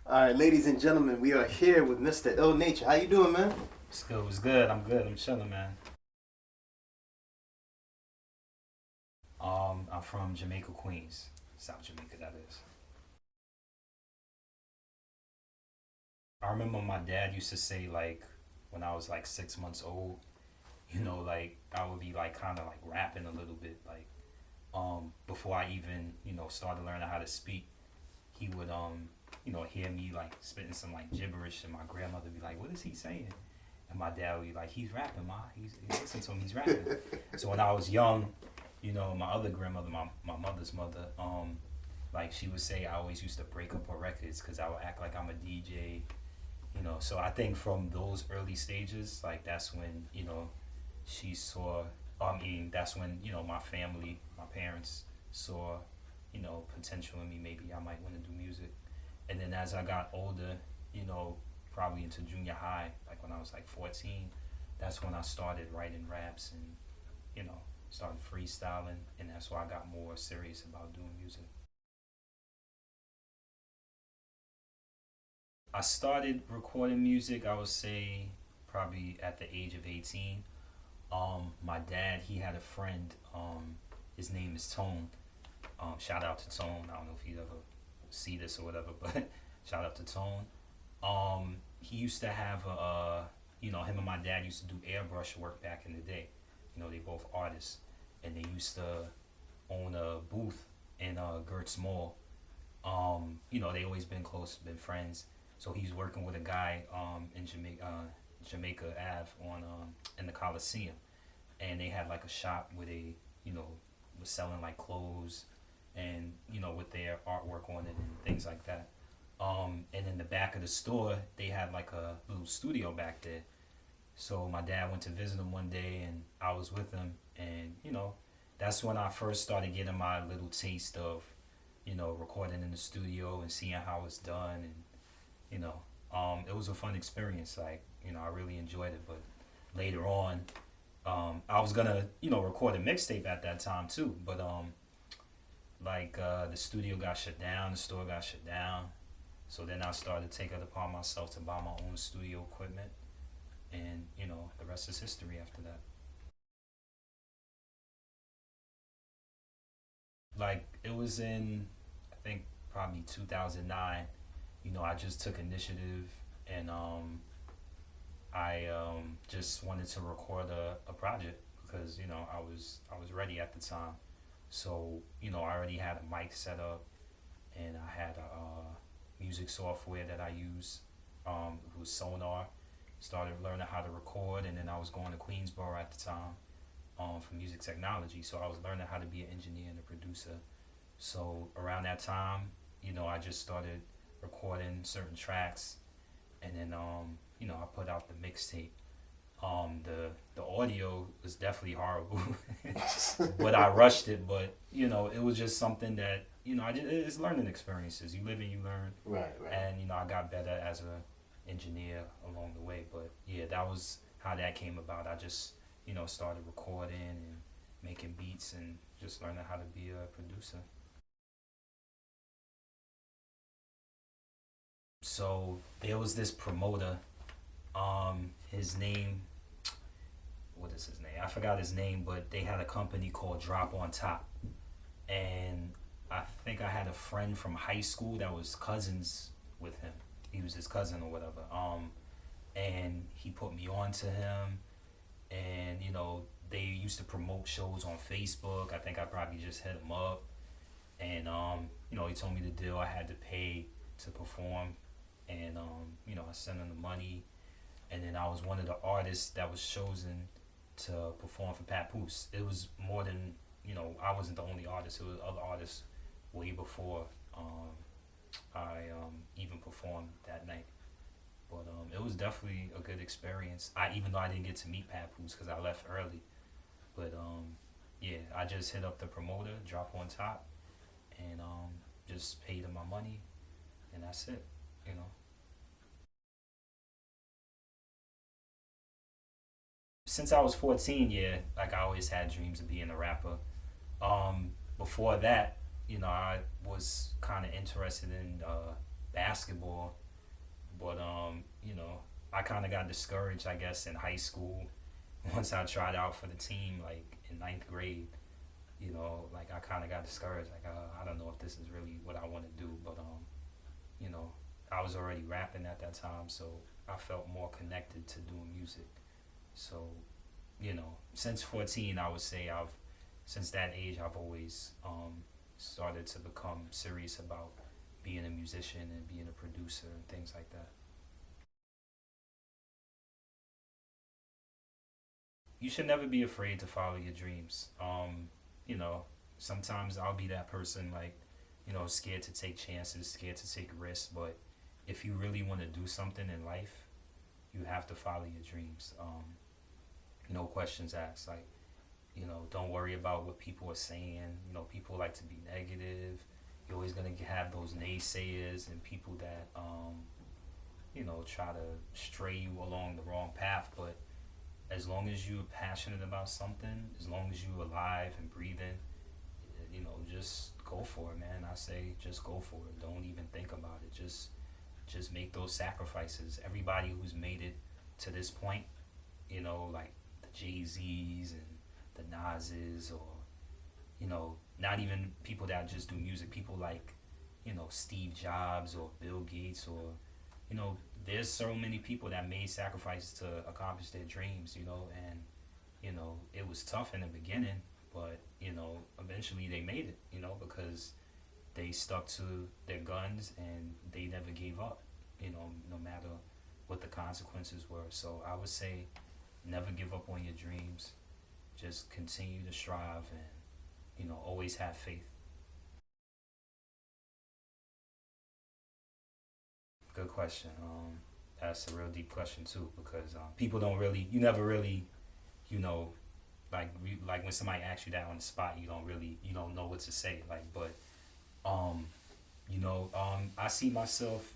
All right, ladies and gentlemen, we are here with Mr. IllNature. How you doing, man? What's good? What's good? I'm good. I'm chilling, man. I'm from Jamaica, Queens, South Jamaica. That is. I remember my dad used to say like when I was like 6 months old, like I would be like kind of like rapping a little bit, like before I even started learning how to speak. He would hear me like spitting some like gibberish, and my grandmother would be like, "What is he saying?" And my dad would be like, "He's rapping, ma. Listen to him. He's rapping." So when I was young, my other grandmother, my mother's mother, like she would say I always used to break up her records because I would act like I'm a DJ. So I think from those early stages, like that's when she saw. I mean, that's when my family, my parents saw potential in me. Maybe I might want to do music. And then as I got older, you know, probably into junior high, like when I was like 14, that's when I started writing raps and started freestyling, and that's why I got more serious about doing music. I started recording music, I would say, probably at the age of 18. My dad, he had a friend. His name is Tone. Shout out to Tone. I don't know if you ever see this or whatever, but shout out to Tone. He used to have him and my dad used to do airbrush work back in the day. They both artists, and they used to own a booth in Gertz Mall. They always been close, been friends. So he's working with a guy in Jamaica Ave on in the Coliseum, and they had like a shop where they you know was selling like clothes and with their artwork on it and things like that. And in the back of the store, they had like a little studio back there. So my dad went to visit him one day, and I was with him, and that's when I first started getting my little taste of recording in the studio and seeing how it's done, and it was a fun experience. Like I really enjoyed it. But later on, I was gonna record a mixtape at that time too, but the studio got shut down, the store got shut down. So then I started taking it upon myself to buy my own studio equipment, and the rest is history after that. Like it was in, I think probably 2009. I just took initiative, and I just wanted to record a project because I was ready at the time. So I already had a mic set up, and I had a music software that I use. It was Sonar. Started learning how to record, and then I was going to Queensboro at the time for music technology. So I was learning how to be an engineer and a producer. So around that time, I just started recording certain tracks, and then I put out the mixtape. The audio was definitely horrible, but I rushed it. But it was just something that it's learning experiences. You live and you learn, Right, right. and I got better as a engineer along the way. But yeah, that was how that came about. I just started recording and making beats and just learning how to be a producer. So there was this promoter. His name, what is his name? I forgot his name, but they had a company called Drop on Top, and I think I had a friend from high school that was cousins with him. He was his cousin or whatever. And he put me on to him, and they used to promote shows on Facebook. I think I probably just hit him up, and he told me the deal I had to pay to perform, and I sent him the money, and then I was one of the artists that was chosen to perform for Papoose. It was more than I wasn't the only artist. It was other artists way before I even performed that night. But it was definitely a good experience. I even though I didn't get to meet Papoose because I left early, but yeah, I just hit up the promoter, Drop on Top, and just paid him my money, and that's it. You know. Since I was 14, yeah, like I always had dreams of being a rapper. Before that, I was kind of interested in basketball, but I kind of got discouraged, I guess, in high school once I tried out for the team, like in ninth grade. Like I kind of got discouraged. Like I don't know if this is really what I want to do, but you know, I was already rapping at that time, so I felt more connected to doing music. So, since 14, I would say since that age, I've always started to become serious about being a musician and being a producer and things like that. You should never be afraid to follow your dreams. You know, Sometimes I'll be that person, like, scared to take chances, scared to take risks, but if you really want to do something in life, you have to follow your dreams. No questions asked. Like, don't worry about what people are saying. People like to be negative. You're always gonna have those naysayers and people that try to stray you along the wrong path. But as long as you're passionate about something, as long as you're alive and breathing, just go for it, man. I say just go for it. Don't even think about it. Just make those sacrifices. Everybody who's made it to this point, like the Jay-Z's and the Nas's, or not even people that just do music, people like Steve Jobs or Bill Gates, or there's so many people that made sacrifices to accomplish their dreams, and it was tough in the beginning, but eventually they made it, because they stuck to their guns and they never gave up, no matter what the consequences were. So I would say never give up on your dreams. Just continue to strive and, always have faith. Good question. That's a real deep question too, because people don't really, you never really, you know, like when somebody asks you that on the spot, you don't know what to say. Like, but um, I see myself,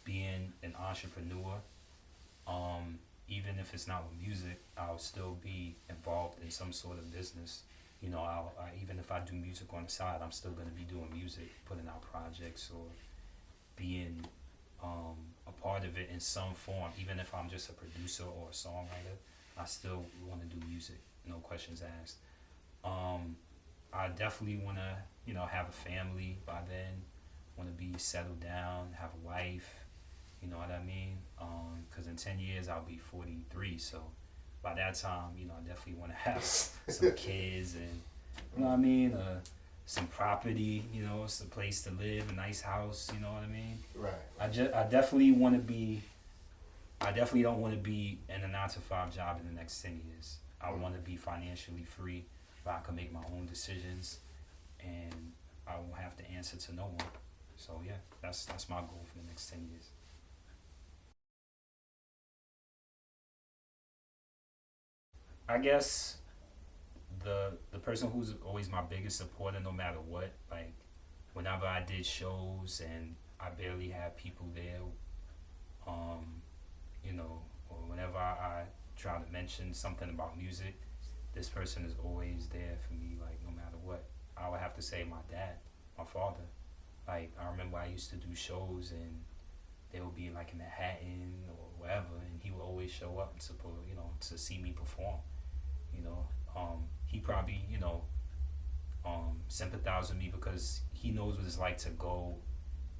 being an entrepreneur. Even if it's not with music, I'll still be involved in some sort of business. Even if I do music on the side, I'm still gonna be doing music, putting out projects, or being a part of it in some form. Even if I'm just a producer or a songwriter, I still want to do music. No questions asked. I definitely want to, have a family by then. Want to be settled down, have a wife. You know what I mean? Because in 10 years I'll be 43. So by that time, I definitely want to have some kids and, you know what I mean? Some property, it's a place to live, a nice house. You know what I mean? Right. I definitely want to be. I definitely don't want to be in a 9 to 5 job in the next 10 years. I want to be financially free, where I can make my own decisions, and I won't have to answer to no one. So yeah, that's my goal for the next 10 years. I guess the person who's always my biggest supporter, no matter what. Like, whenever I did shows and I barely had people there, um, or whenever I try to mention something about music, this person is always there for me, like, no matter what. I would have to say my dad, my father. Like, I remember I used to do shows and they would be like in Manhattan or wherever, and he would always show up to to see me perform. You know, he probably sympathize with me because he knows what it's like to go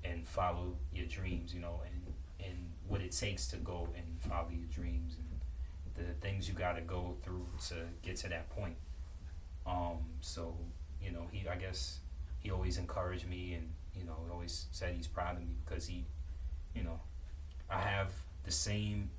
and follow your dreams. And what it takes to go and follow your dreams, and the things you got to go through to get to that point. So he, I guess, he always encouraged me, and always said he's proud of me because you know, I have the same,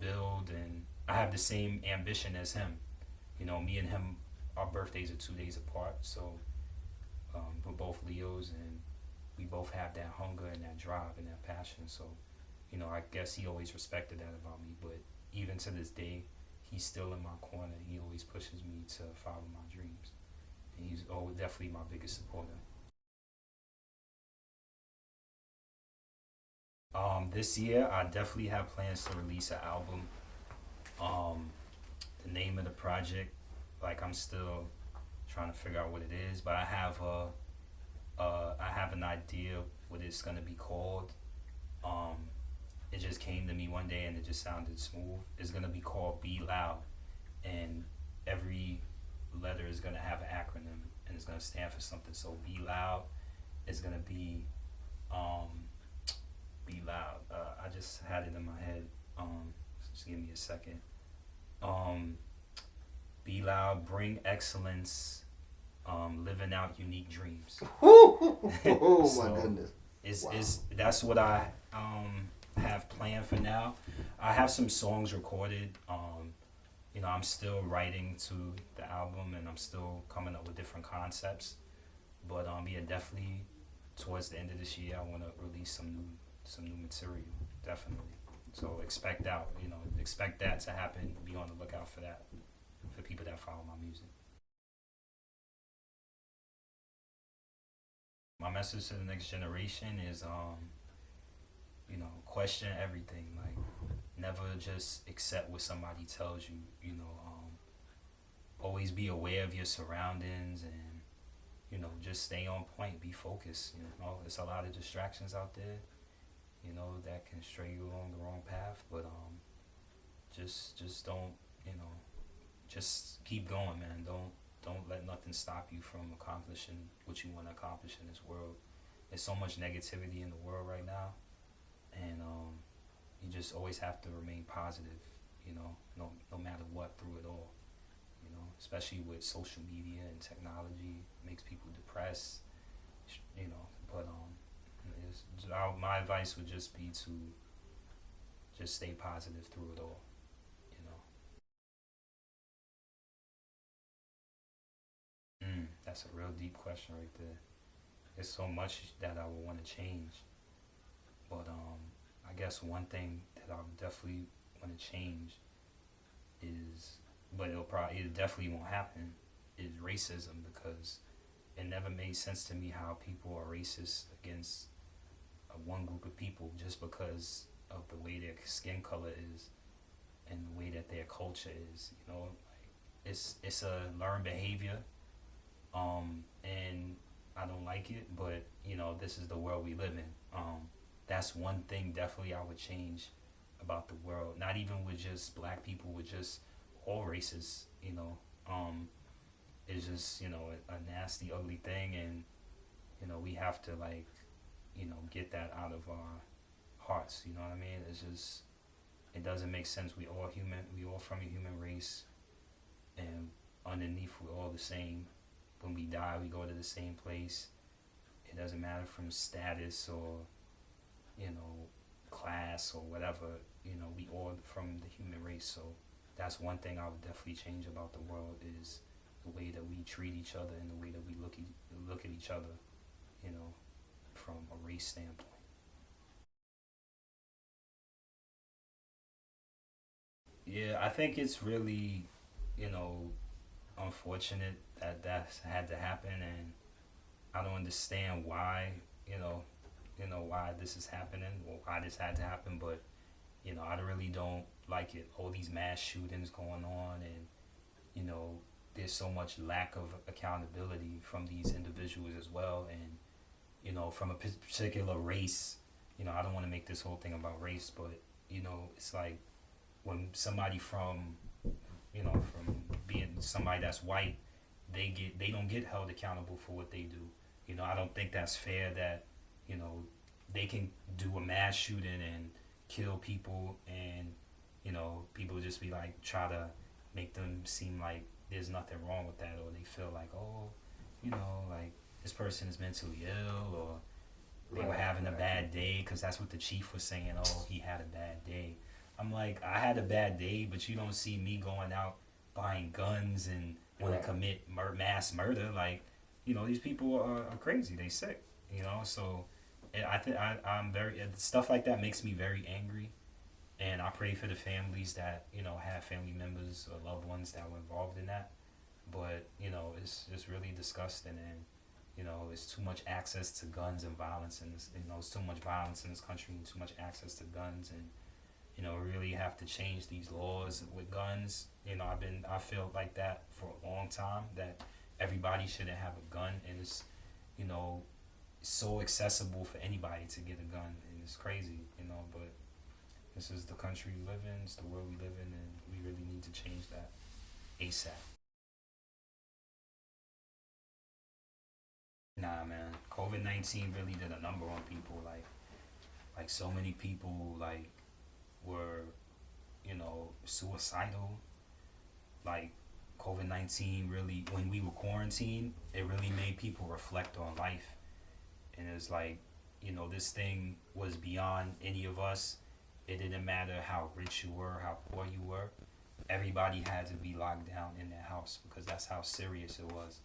build, and I have the same ambition as him. Me and him, our birthdays are 2 days apart, so we're both Leos, and we both have that hunger and that drive and that passion. So, I guess he always respected that about me. But even to this day, he's still in my corner. He always pushes me to follow my dreams, and he's always definitely my biggest supporter. This year, I definitely have plans to release an album. Um, the name of the project, like, I'm still trying to figure out what it is, but I have I have an idea what it's gonna be called. Um, it just came to me one day and it just sounded smooth. It's gonna be called Be Loud, and every letter is gonna have an acronym and it's gonna stand for something. So Be Loud is gonna um, be loud. I just had it in my head. Just give me a second. Um, be loud. Bring excellence. Living out unique dreams. Oh So my goodness. Wow. is that's what I have planned for now. I have some songs recorded. I'm still writing to the album and I'm still coming up with different concepts. But yeah, definitely towards the end of this year, I want to release some new material. Definitely. So expect that to happen. Be on the lookout for that for people that follow my music. My message to the next generation is question everything. Like never just accept what somebody tells you. Always be aware of your surroundings and just stay on point, be focused. There's a lot of distractions out there, that can stray you along the wrong path. But just don't, you know, just keep going, man. Don't let nothing stop you from accomplishing what you want to accomplish in this world. There's so much negativity in the world right now, and you just always have to remain positive. No matter what, through it all. Especially with social media and technology, it makes people depressed. But my advice would just be to just stay positive through it all. That's a real deep question right there. There's so much that I would want to change, but I guess one thing that I would definitely want to change is, but it definitely won't happen, is racism, because it never made sense to me how people are racist against one group of people just because of the way their skin color is and the way that their culture is. It's a learned behavior, and I don't like it, but this is the world we live in. That's one thing definitely I would change about the world. Not even with just black people, with just all races. It's just a nasty, ugly thing, and we have to get that out of our hearts. You know what I mean? It's just, it doesn't make sense. We all human. We all from a human race, and underneath we're all the same. When we die, we go to the same place. It doesn't matter from status or class or whatever. We all from the human race. So that's one thing I would definitely change about the world, is the way that we treat each other and the way that we look at each other. You know, from a race standpoint. Yeah, I think it's really, you know, unfortunate that that's had to happen, and I don't understand why, you know, why this is happening or why this had to happen. But I really don't like it. All these mass shootings going on, and you know, there's so much lack of accountability from these individuals as well, and from a particular race. I don't want to make this whole thing about race, but it's like when somebody from being somebody that's white, they don't get held accountable for what they do. I don't think that's fair that you know they can do a mass shooting and kill people, and people just be like try to make them seem like there's nothing wrong with that, or they feel like, oh, like this person is mentally ill, or they were having a bad day, because that's what the chief was saying. Oh, he had a bad day. I'm like, I had a bad day, but you don't see me going out buying guns and want to commit mass murder. Like, these people are crazy. They sick. So I think I'm very stuff like that makes me very angry, and I pray for the families that have family members or loved ones that were involved in that. But it's just really disgusting, and it's too much access to guns and violence, and it's too much violence in this country, and too much access to guns, and we really have to change these laws with guns. I feel like that for a long time, that everybody shouldn't have a gun, and it's so accessible for anybody to get a gun, and it's crazy, you know. But this is the country we live in, it's the world we live in, and we really need to change that ASAP. Nah, man, COVID-19 really did a number on people. Like so many people like were, you know, suicidal. Like COVID-19 really, when we were quarantined, it really made people reflect on life. And it's like, you know, this thing was beyond any of us. It didn't matter how rich you were, how poor you were. Everybody had to be locked down in their house because that's how serious it was.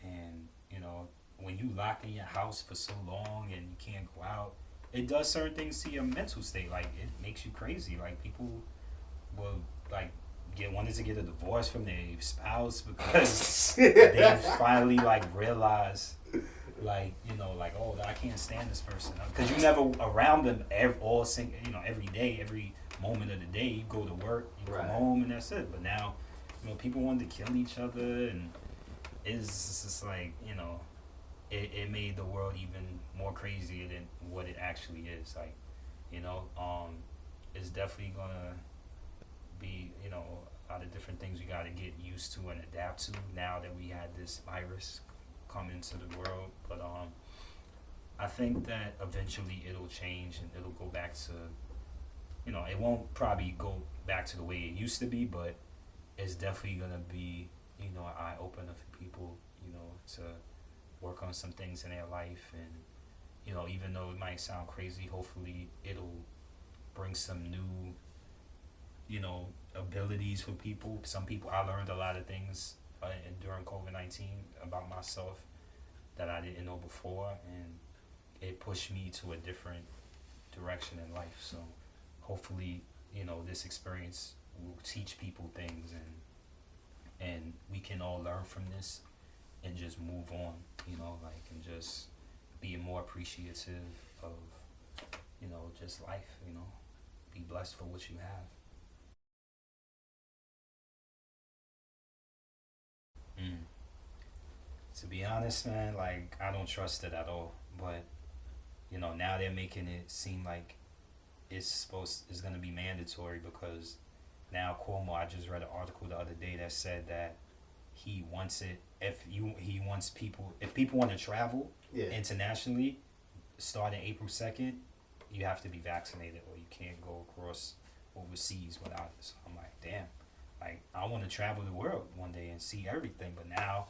And, you know, when you lock in your house for so long and you can't go out, it does certain things to your mental state. Like, it makes you crazy. Like, people will, like, wanted to get a divorce from their spouse because they finally, like, realized, like, you know, like, oh, I can't stand this person, because you never around them every day, every moment of the day. You go to work, you come home, and that's it. But now, you know, people wanted to kill each other, and it's just like, you know, it made the world even more crazier than what it actually is. Like, you know, it's definitely gonna be, you know, a lot of different things we got to get used to and adapt to now that we had this virus come into the world. But I think that eventually it'll change and it'll go back to, you know, it won't probably go back to the way it used to be, but it's definitely gonna be, you know, an eye opener for people, you know, to work on some things in their life. And, you know, even though it might sound crazy, hopefully it'll bring some new, you know, abilities for people. Some people, I learned a lot of things during COVID-19 about myself that I didn't know before, and it pushed me to a different direction in life. So hopefully, you know, this experience will teach people things, and we can all learn from this and just move on, you know, like, and just be more appreciative of, you know, just life, you know, be blessed for what you have. Mm. To be honest, man, like, I don't trust it at all. But, you know, now they're making it seem like it's gonna be mandatory, because now Cuomo, I just read an article the other day that said that he wants it, he wants people, if people want to travel internationally starting April 2nd, you have to be vaccinated or you can't go across overseas without it. So I'm like, damn, like, I want to travel the world one day and see everything, but now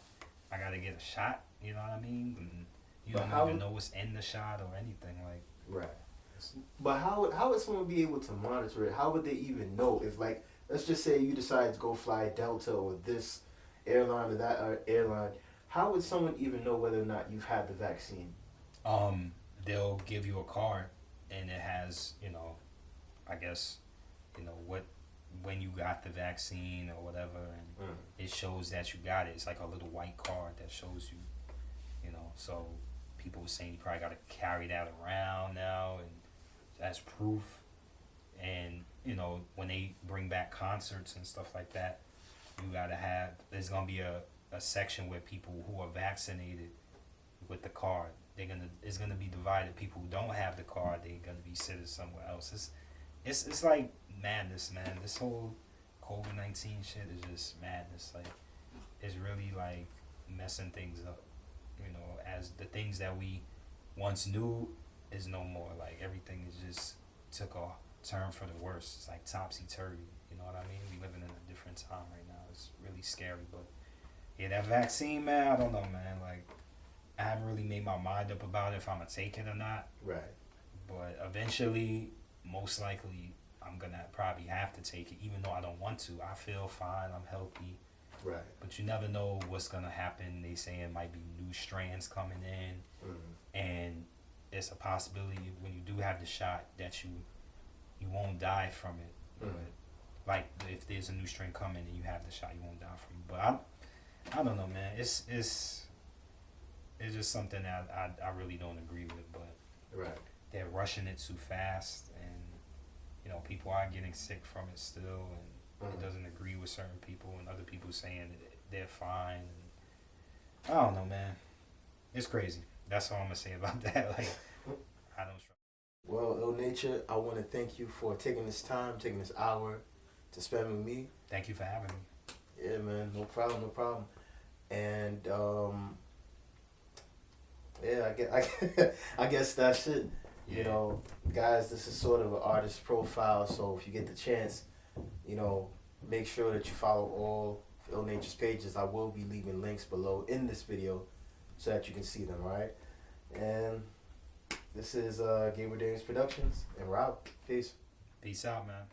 I gotta get a shot. You know what I mean? And you don't even know what's in the shot or anything. Like, right. But how would someone be able to monitor it? How would they even know if, like, let's just say you decide to go fly Delta or this airline or that airline? How would someone even know whether or not you've had the vaccine? They'll give you a card, and it has, you know, I guess, you know, what, when you got the vaccine or whatever, and it shows that you got it. It's like a little white card that shows you, you know. So people were saying you probably got to carry that around now, and that's proof. And, you know, when they bring back concerts and stuff like that, you got to have, there's going to be a section where people who are vaccinated with the card, it's gonna be divided. People who don't have the card, they're gonna be sitting somewhere else. It's like madness, man. This whole COVID-19 shit is just madness. Like, it's really like messing things up. You know, as the things that we once knew is no more. Like, everything is just took a turn for the worse. It's like topsy turvy. You know what I mean? We living in a different time right now. It's really scary. But yeah, that vaccine, man, I don't know, man. Like, I haven't really made my mind up about it if I'm gonna take it or not. Right. But eventually, most likely, I'm gonna probably have to take it, even though I don't want to. I feel fine. I'm healthy. Right. But you never know what's gonna happen. They say it might be new strands coming in, and it's a possibility when you do have the shot that you won't die from it. But, like, if there's a new strain coming and you have the shot, you won't die from it. But I don't know, man. It's just something that I really don't agree with. But they're rushing it too fast, and, you know, people are getting sick from it still, and it doesn't agree with certain people, and other people saying that they're fine. And I don't know, man. It's crazy. That's all I'm gonna say about that. Like, I don't. Well, IllNature, I want to thank you for taking this time, taking this hour to spend with me. Thank you for having me. Yeah, man, no problem, no problem. And yeah, I guess that's it. You Yeah. know, guys, this is sort of an artist profile. So if you get the chance, you know, make sure that you follow all of IllNature's pages. I will be leaving links below in this video so that you can see them. All right, and this is Gabriel Productions and Rob. Peace. Peace out, man.